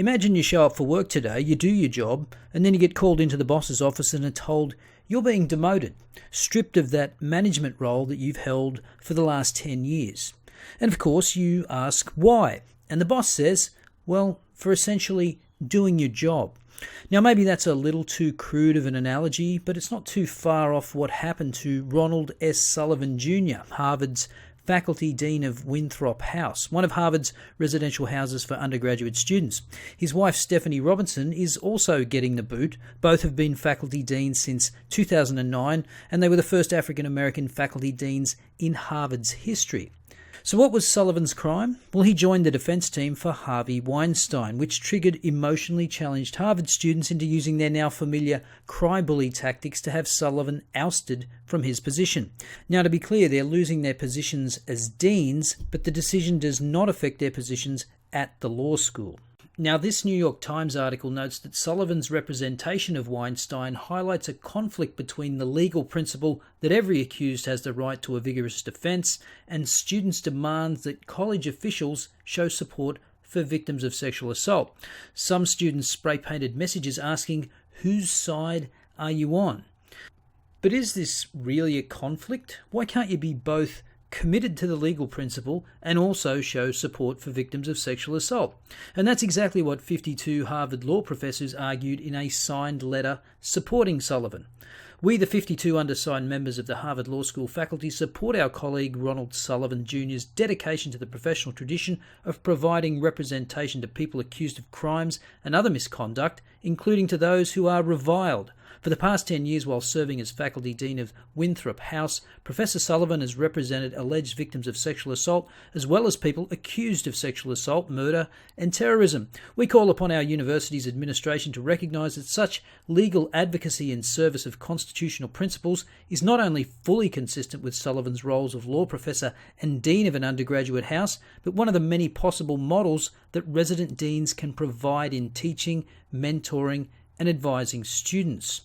Imagine you show up for work today, you do your job, and then you get called into the boss's office and are told you're being demoted, stripped of that management role that you've held for the last 10 years. And of course, you ask why. And the boss says, well, for essentially doing your job. Now, maybe that's a little too crude of an analogy, but it's not too far off what happened to Ronald S. Sullivan Jr., Harvard's faculty dean of Winthrop House, one of Harvard's residential houses for undergraduate students. His wife, Stephanie Robinson, is also getting the boot. Both have been faculty deans since 2009, and they were the first African-American faculty deans in Harvard's history. So what was Sullivan's crime? Well, he joined the defense team for Harvey Weinstein, which triggered emotionally challenged Harvard students into using their now familiar cry-bully tactics to have Sullivan ousted from his position. Now, to be clear, they're losing their positions as deans, but the decision does not affect their positions at the law school. Now, this New York Times article notes that Sullivan's representation of Weinstein highlights a conflict between the legal principle that every accused has the right to a vigorous defense and students' demands that college officials show support for victims of sexual assault. Some students spray-painted messages asking, "Whose side are you on?" But is this really a conflict? Why can't you be both committed to the legal principle and also show support for victims of sexual assault? And that's exactly what 52 Harvard law professors argued in a signed letter supporting Sullivan. We, the 52 undersigned members of the Harvard Law School faculty, support our colleague Ronald Sullivan Jr.'s dedication to the professional tradition of providing representation to people accused of crimes and other misconduct, including to those who are reviled. For the past 10 years, while serving as faculty dean of Winthrop House, Professor Sullivan has represented alleged victims of sexual assault, as well as people accused of sexual assault, murder, and terrorism. We call upon our university's administration to recognise that such legal advocacy in service of constitutional principles is not only fully consistent with Sullivan's roles of law professor and dean of an undergraduate house, but one of the many possible models that resident deans can provide in teaching, mentoring, and advising students.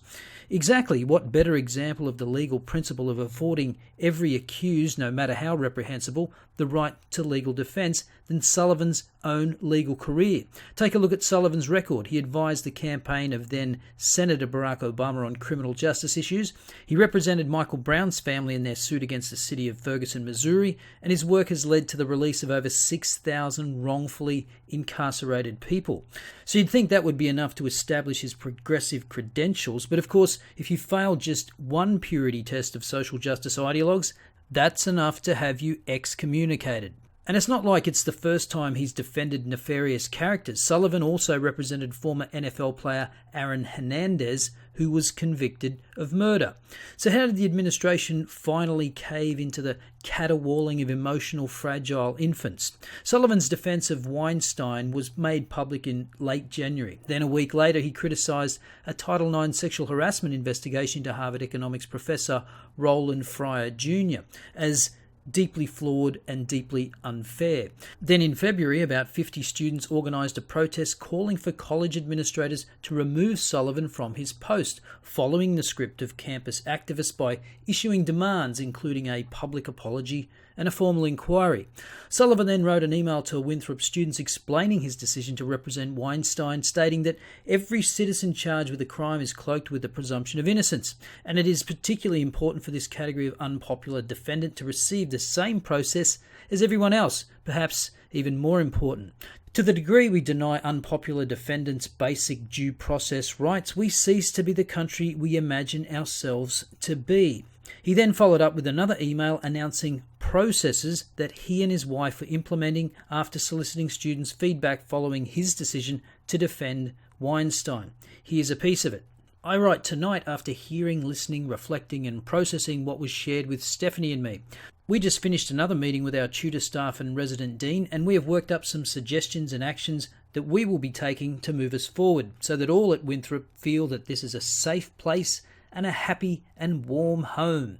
Exactly what better example of the legal principle of affording every accused, no matter how reprehensible, the right to legal defence than Sullivan's own legal career? Take a look at Sullivan's record. He advised the campaign of then Senator Barack Obama on criminal justice issues. He represented Michael Brown's family in their suit against the city of Ferguson, Missouri, and his work has led to the release of over 6,000 wrongfully incarcerated people. So you'd think that would be enough to establish his progressive credentials, but of course, if you fail just one purity test of social justice ideologues, that's enough to have you excommunicated. And it's not like it's the first time he's defended nefarious characters. Sullivan also represented former NFL player Aaron Hernandez, who was convicted of murder. So how did the administration finally cave into the caterwauling of emotional, fragile infants? Sullivan's defense of Weinstein was made public in late January. Then a week later, he criticized a Title IX sexual harassment investigation into Harvard economics professor Roland Fryer Jr. as deeply flawed and deeply unfair. Then in February, about 50 students organised a protest calling for college administrators to remove Sullivan from his post, following the script of campus activists by issuing demands including a public apology and a formal inquiry. Sullivan then wrote an email to Winthrop students explaining his decision to represent Weinstein, stating that every citizen charged with a crime is cloaked with the presumption of innocence, and it is particularly important for this category of unpopular defendant to receive the same process as everyone else, perhaps even more important. To the degree we deny unpopular defendants basic due process rights, we cease to be the country we imagine ourselves to be. He then followed up with another email announcing processes that he and his wife were implementing after soliciting students' feedback following his decision to defend Weinstein. Here's a piece of it. I write tonight after hearing, listening, reflecting and processing what was shared with Stephanie and me. We just finished another meeting with our tutor staff and resident dean, and we have worked up some suggestions and actions that we will be taking to move us forward so that all at Winthrop feel that this is a safe place and a happy and warm home.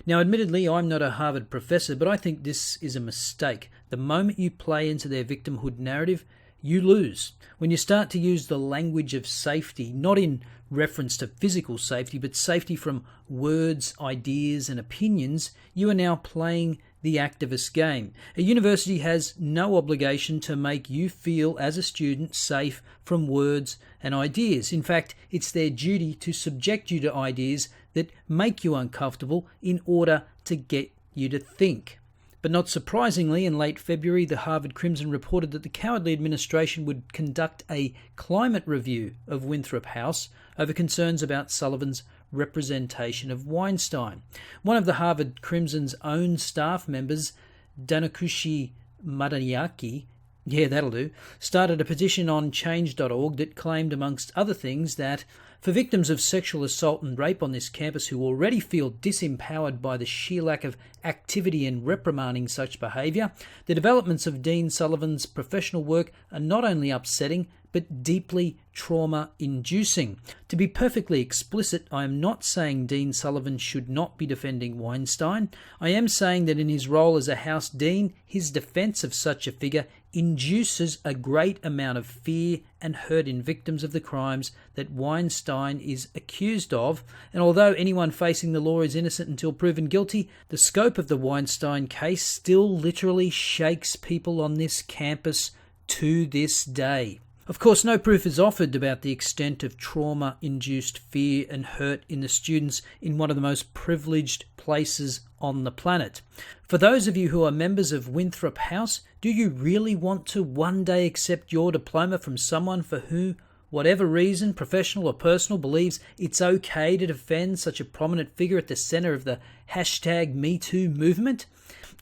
Now, admittedly, I'm not a Harvard professor, but I think this is a mistake. The moment you play into their victimhood narrative, you lose. When you start to use the language of safety, not in reference to physical safety, but safety from words, ideas, and opinions, you are now playing the activist game. A university has no obligation to make you feel as a student safe from words and ideas. In fact, it's their duty to subject you to ideas that make you uncomfortable in order to get you to think. But not surprisingly, in late February, the Harvard Crimson reported that the cowardly administration would conduct a climate review of Winthrop House over concerns about Sullivan's representation of Weinstein. One of the Harvard Crimson's own staff members, Danukushi Madayaki, started a petition on change.org that claimed, amongst other things, that for victims of sexual assault and rape on this campus who already feel disempowered by the sheer lack of activity in reprimanding such behaviour, the developments of Dean Sullivan's professional work are not only upsetting, but deeply trauma-inducing. To be perfectly explicit, I am not saying Dean Sullivan should not be defending Weinstein. I am saying that in his role as a House Dean, his defence of such a figure induces a great amount of fear and hurt in victims of the crimes that Weinstein is accused of, and although anyone facing the law is innocent until proven guilty, the scope of the Weinstein case still literally shakes people on this campus to this day. Of course, no proof is offered about the extent of trauma-induced fear and hurt in the students in one of the most privileged places on the planet. For those of you who are members of Winthrop House, do you really want to one day accept your diploma from someone for who, whatever reason, professional or personal, believes it's okay to defend such a prominent figure at the centre of the #MeToo movement?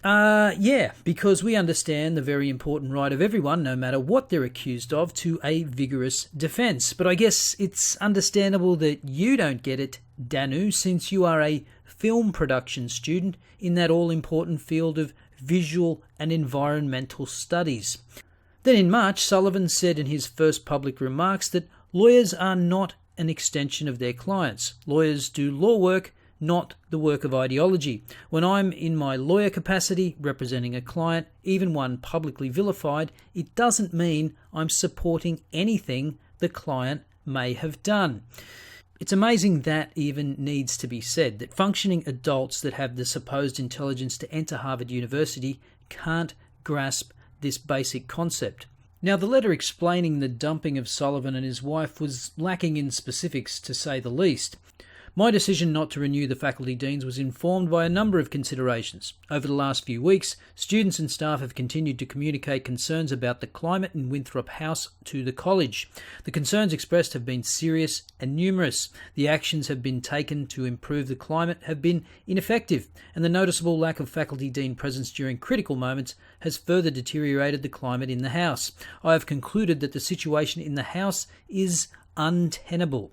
Yeah, because we understand the very important right of everyone, no matter what they're accused of, to a vigorous defence. But I guess it's understandable that you don't get it, Danu, since you are a film production student in that all-important field of visual and environmental studies. Then in March, Sullivan said in his first public remarks that lawyers are not an extension of their clients. Lawyers do law work, not the work of ideology. When I'm in my lawyer capacity representing a client, even one publicly vilified, it doesn't mean I'm supporting anything the client may have done. It's amazing that even needs to be said, that functioning adults that have the supposed intelligence to enter Harvard University can't grasp this basic concept. Now, the letter explaining the dumping of Sullivan and his wife was lacking in specifics, to say the least. My decision not to renew the faculty deans was informed by a number of considerations. Over the last few weeks, students and staff have continued to communicate concerns about the climate in Winthrop House to the college. The concerns expressed have been serious and numerous. The actions have been taken to improve the climate have been ineffective, and the noticeable lack of faculty dean presence during critical moments has further deteriorated the climate in the House. I have concluded that the situation in the House is untenable.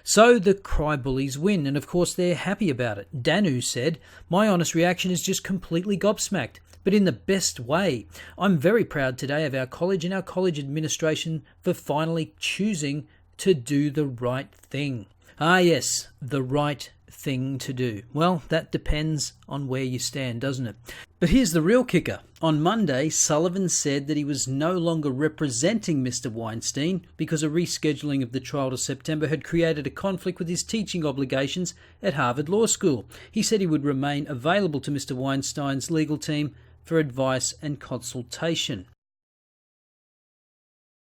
So the cry-bullies win, and of course they're happy about it. Danu said, "My honest reaction is just completely gobsmacked, but in the best way. I'm very proud today of our college and our college administration for finally choosing to do the right thing." Ah yes, the right thing to do. Well, that depends on where you stand, doesn't it? But here's the real kicker. On Monday, Sullivan said that he was no longer representing Mr. Weinstein because a rescheduling of the trial to September had created a conflict with his teaching obligations at Harvard Law School. He said he would remain available to Mr. Weinstein's legal team for advice and consultation.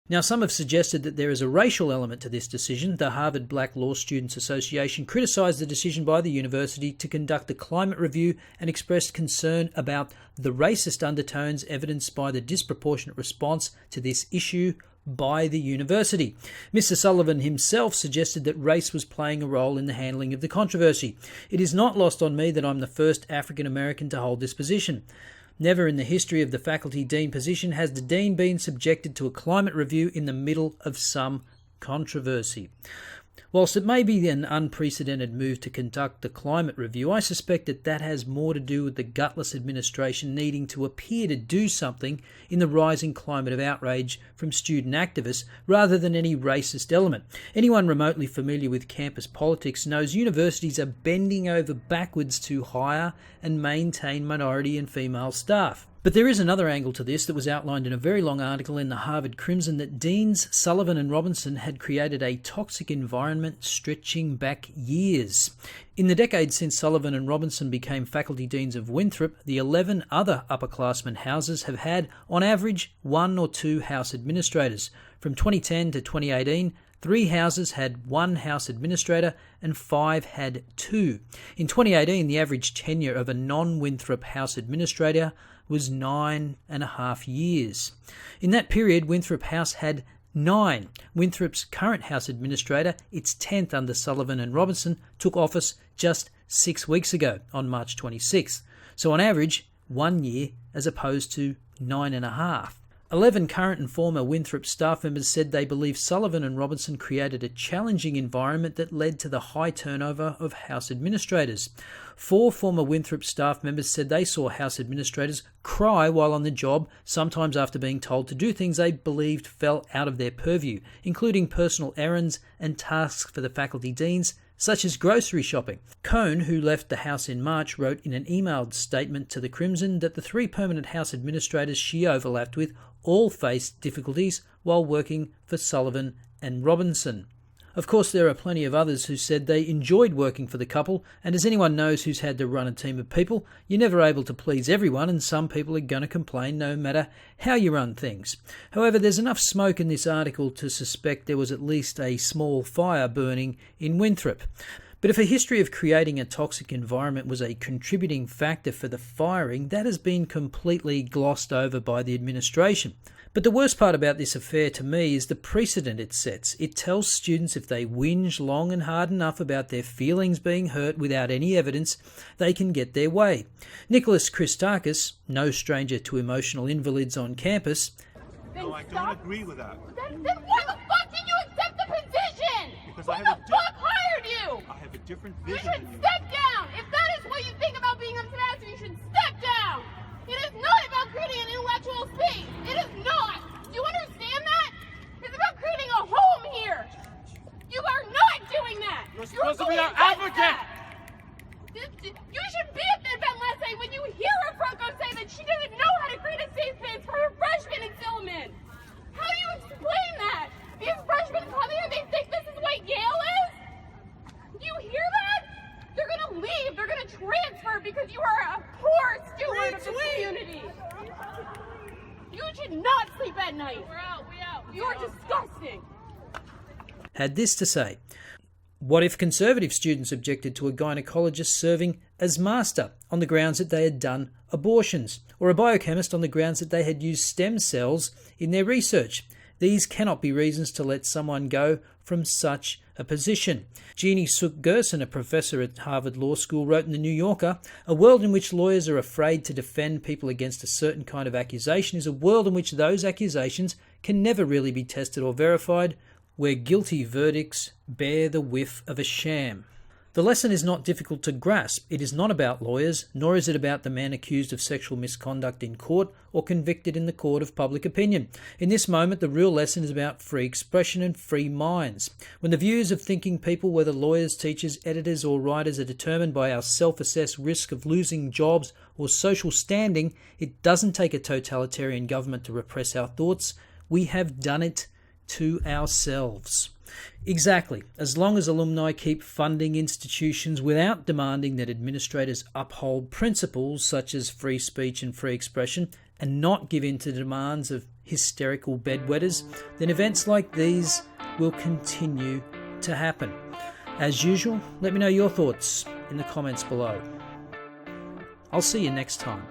Now, some have suggested that there is a racial element to this decision. The Harvard Black Law Students Association criticised the decision by the university to conduct a climate review and expressed concern about the racist undertones evidenced by the disproportionate response to this issue by the university. Mr. Sullivan himself suggested that race was playing a role in the handling of the controversy. "It is not lost on me that I'm the first African American to hold this position. Never in the history of the faculty dean position has the dean been subjected to a climate review in the middle of some controversy." Whilst it may be an unprecedented move to conduct the climate review, I suspect that has more to do with the gutless administration needing to appear to do something in the rising climate of outrage from student activists rather than any racist element. Anyone remotely familiar with campus politics knows universities are bending over backwards to hire and maintain minority and female staff. But there is another angle to this that was outlined in a very long article in the Harvard Crimson, that Deans Sullivan and Robinson had created a toxic environment stretching back years. In the decade since Sullivan and Robinson became faculty deans of Winthrop, the 11 other upperclassmen houses have had, on average, 1 or 2 house administrators. From 2010 to 2018, 3 houses had 1 house administrator and 5 had 2. In 2018, the average tenure of a non-Winthrop house administrator was 9.5 years. In that period, Winthrop House had 9. Winthrop's current house administrator, its 10th under Sullivan and Robinson, took office just 6 weeks ago on March 26th. So on average, 1 year as opposed to 9.5. 11 current and former Winthrop staff members said they believe Sullivan and Robinson created a challenging environment that led to the high turnover of house administrators. 4 former Winthrop staff members said they saw house administrators cry while on the job, sometimes after being told to do things they believed fell out of their purview, including personal errands and tasks for the faculty deans, such as grocery shopping. Cohn, who left the House in March, wrote in an emailed statement to the Crimson that the 3 permanent House administrators she overlapped with all faced difficulties while working for Sullivan and Robinson. Of course, there are plenty of others who said they enjoyed working for the couple, and as anyone knows who's had to run a team of people, you're never able to please everyone, and some people are going to complain no matter how you run things. However, there's enough smoke in this article to suspect there was at least a small fire burning in Winthrop. But if a history of creating a toxic environment was a contributing factor for the firing, that has been completely glossed over by the administration. But the worst part about this affair to me is the precedent it sets. It tells students if they whinge long and hard enough about their feelings being hurt without any evidence, they can get their way. Nicholas Christakis, no stranger to emotional invalids on campus, No, I don't agree with that. Then why the fuck did you accept the position? Because Who I have the a fuck hired you? I have a different You vision should than you. step down. If that is what you think about being a semester, you should step down. It is not about creating an intellectual space. It is not. Do you understand that? It's about creating a home here. You are not doing that. You're supposed to be going our against advocate. that. You should be at the event lesson when you hear a Franco say that she doesn't know how to create a safe space for her freshmen in Silliman. How do you explain that? These freshmen come here, they think this is what Yale is? Do you hear that? They're gonna leave, they're gonna transfer because you are a poor steward of the community. You should not sleep at night. We're out. You are disgusting. had this to say: what if conservative students objected to a gynecologist serving as master on the grounds that they had done abortions, or a biochemist on the grounds that they had used stem cells in their research? These cannot be reasons to let someone go from such a position. Jeannie Suk Gerson, a professor at Harvard Law School, wrote in The New Yorker, "A world in which lawyers are afraid to defend people against a certain kind of accusation is a world in which those accusations can never really be tested or verified, where guilty verdicts bear the whiff of a sham." The lesson is not difficult to grasp. It is not about lawyers, nor is it about the man accused of sexual misconduct in court or convicted in the court of public opinion. In this moment, the real lesson is about free expression and free minds. When the views of thinking people, whether lawyers, teachers, editors or writers, are determined by our self-assessed risk of losing jobs or social standing, it doesn't take a totalitarian government to repress our thoughts. We have done it to ourselves. Exactly. As long as alumni keep funding institutions without demanding that administrators uphold principles such as free speech and free expression and not give in to the demands of hysterical bedwetters, then events like these will continue to happen. As usual, let me know your thoughts in the comments below. I'll see you next time.